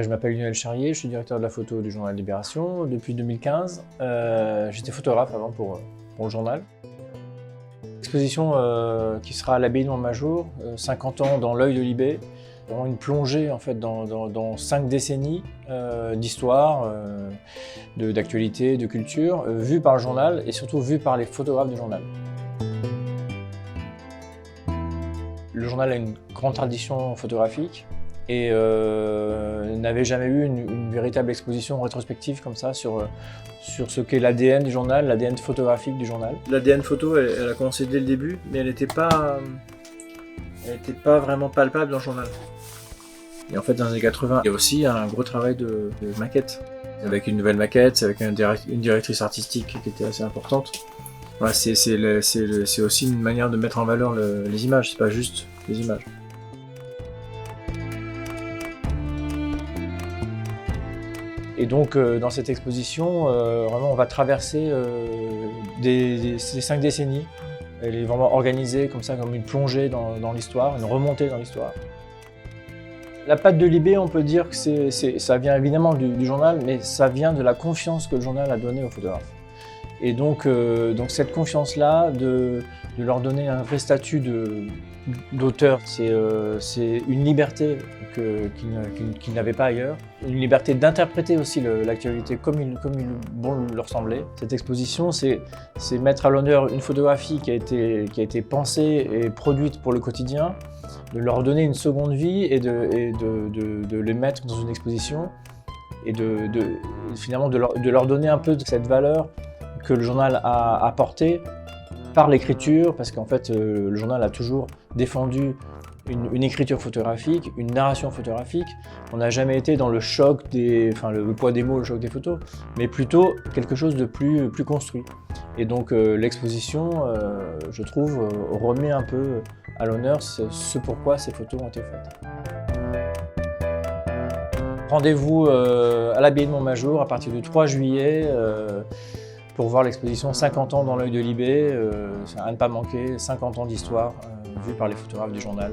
Je m'appelle Lionel Charrier, je suis directeur de la photo du journal Libération depuis 2015. J'étais photographe avant pour le journal. L'exposition qui sera à l'abbaye de Montmajour, 50 ans dans l'œil de Libé. Vraiment une plongée en fait, dans 5 décennies d'histoire, d'actualité, de culture, vue par le journal et surtout vue par les photographes du journal. Le journal a une grande tradition photographique et n'avait jamais eu une véritable exposition rétrospective comme ça sur ce qu'est l'ADN du journal, l'ADN photographique du journal. L'ADN photo, elle a commencé dès le début, mais elle n'était pas vraiment palpable dans le journal. Et en fait, dans les années 80, il y a aussi un gros travail de maquette. Avec une nouvelle maquette, avec une directrice artistique qui était assez importante. Voilà, c'est aussi une manière de mettre en valeur les images, c'est pas juste les images. Et donc dans cette exposition, vraiment on va traverser ces 5 décennies. Elle est vraiment organisée comme ça, comme une plongée dans l'histoire, une remontée dans l'histoire. La patte de Libé, on peut dire que ça vient évidemment du journal, mais ça vient de la confiance que le journal a donnée aux photographes. Et donc cette confiance-là, de leur donner un vrai statut d'auteur, c'est une liberté qu'ils n'avaient pas ailleurs. Une liberté d'interpréter aussi l'actualité comme il bon leur semblait. Cette exposition, c'est mettre à l'honneur une photographie qui a été pensée et produite pour le quotidien, de leur donner une seconde vie et de les mettre dans une exposition et finalement de leur donner un peu de cette valeur que le journal a apportée par l'écriture, parce qu'en fait le journal a toujours défendu une écriture photographique, une narration photographique. On n'a jamais été dans le choc le poids des mots, le choc des photos, mais plutôt quelque chose de plus construit. Et donc l'exposition, je trouve, remet un peu à l'honneur ce pourquoi ces photos ont été faites. Rendez-vous à l'abbaye de Montmajour à partir du 3 juillet pour voir l'exposition 50 ans dans l'œil de Libé, à ne pas manquer, 50 ans d'histoire vue par les photographes du journal.